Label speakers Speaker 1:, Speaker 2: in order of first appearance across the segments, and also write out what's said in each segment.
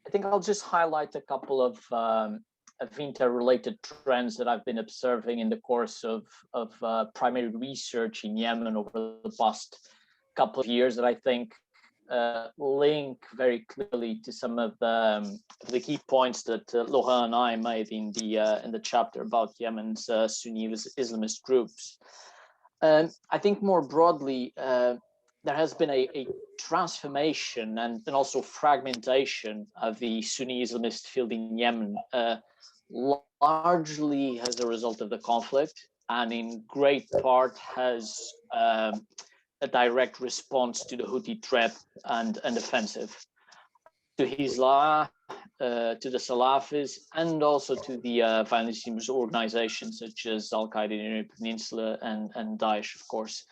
Speaker 1: I think I'll just highlight a couple of interrelated trends that I've been observing in the course of primary research in Yemen over the past couple of years that I think link very clearly to some of the key points that Laurent and I made in the chapter about Yemen's Sunni Islamist groups. I think more broadly, there has been a transformation and also fragmentation of the Sunni Islamist field in Yemen, largely as a result of the conflict, and in great part has a direct response to the Houthi threat and offensive to Hezbollah, to the Salafis, and also to the violent extremist organizations such as Al-Qaeda in the Arabian Peninsula and Daesh, of course.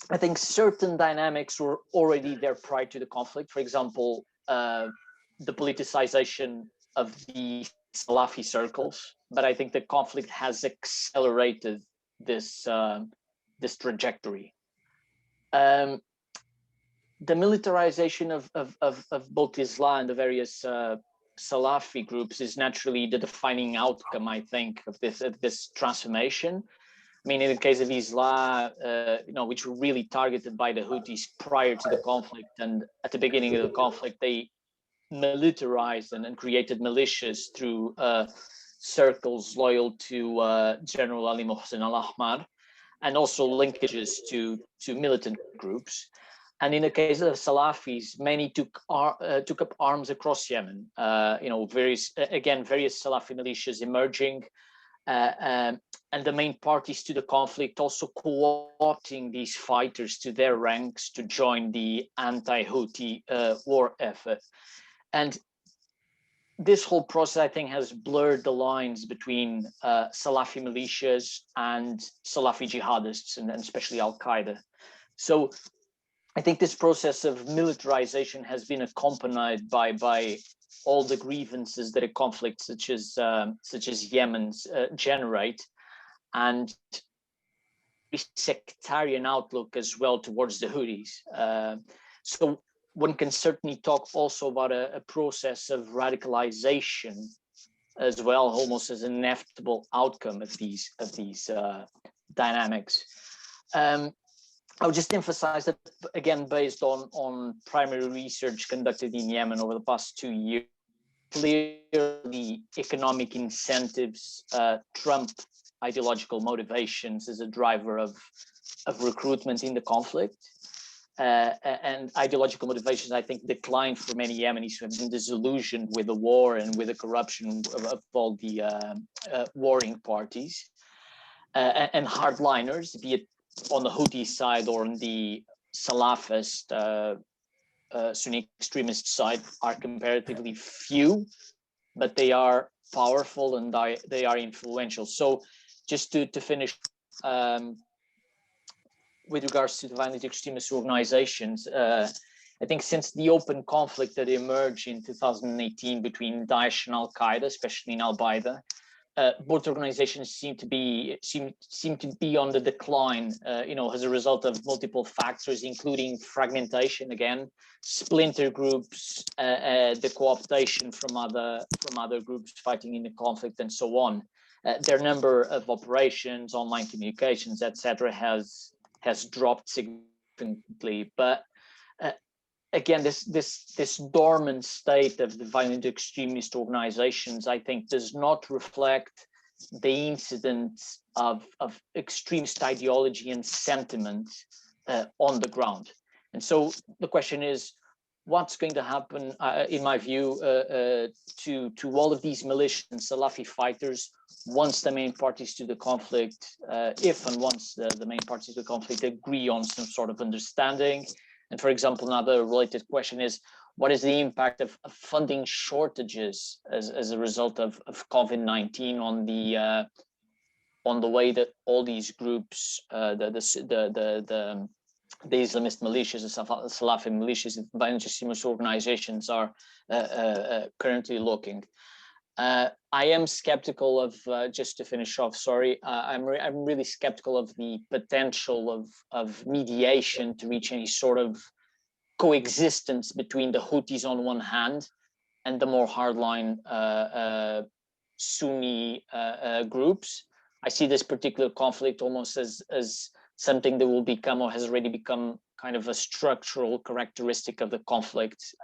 Speaker 1: I think certain dynamics were already there prior to the conflict. For example, the politicization of the Salafi circles, but I think the conflict has accelerated this this trajectory. The militarization of both Islam and the various Salafi groups is naturally the defining outcome, I think, of this transformation. I mean, in the case of Islam, which were really targeted by the Houthis prior to the conflict, and at the beginning of the conflict, they militarized and created militias through circles loyal to General Ali Mohsen al-Ahmar, and also linkages to militant groups. And in the case of the Salafis, many took up arms across Yemen. Various Salafi militias emerging, and the main parties to the conflict also co-opting these fighters to their ranks to join the anti-Houthi war effort. And this whole process, I think, has blurred the lines between Salafi militias and Salafi jihadists, and especially Al-Qaeda. So I think this process of militarization has been accompanied by all the grievances that a conflict such as Yemen's generate, and sectarian outlook as well towards the Houthis. So one can certainly talk also about a process of radicalization as well, almost as an inevitable outcome of these dynamics. I would just emphasize that, again, based on primary research conducted in Yemen over the past 2 years, clearly economic incentives trump ideological motivations as a driver of recruitment in the conflict. And ideological motivations, I think, declined for many Yemenis who have been disillusioned with the war and with the corruption of all the warring parties. And hardliners, be it on the Houthi side or on the Salafist Sunni extremist side, are comparatively few, but they are powerful and they are influential. So just to finish, with regards to the violent extremist organizations, I think since the open conflict that emerged in 2018 between Daesh and Al-Qaeda, especially in Al-Baida, both organizations seem to be on the decline, as a result of multiple factors, including fragmentation, again, splinter groups, the co-optation from other groups fighting in the conflict, and so on. Their number of operations, online communications, etc., has dropped significantly, but again, this dormant state of the violent extremist organizations, I think, does not reflect the incidence of extremist ideology and sentiment on the ground. And so the question is, what's going to happen, in my view, to all of these militia and Salafi fighters once the main parties to the conflict, once the main parties to the conflict agree on some sort of understanding? And for example, another related question is, what is the impact of funding shortages as a result of COVID-19 on the way that all these groups, the Islamist militias, the Salafi militias, the violent extremist organizations are currently looking? I am skeptical of, just to finish off, sorry, I'm really skeptical of the potential of mediation to reach any sort of coexistence between the Houthis on one hand and the more hardline Sunni groups. I see this particular conflict almost as something that will become or has already become kind of a structural characteristic of the conflict,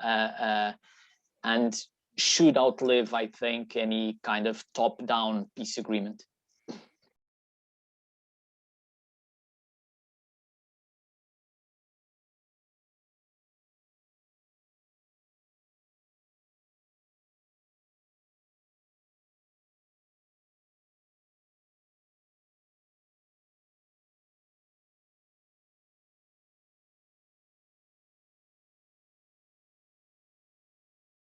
Speaker 1: and should outlive, I think, any kind of top-down peace agreement.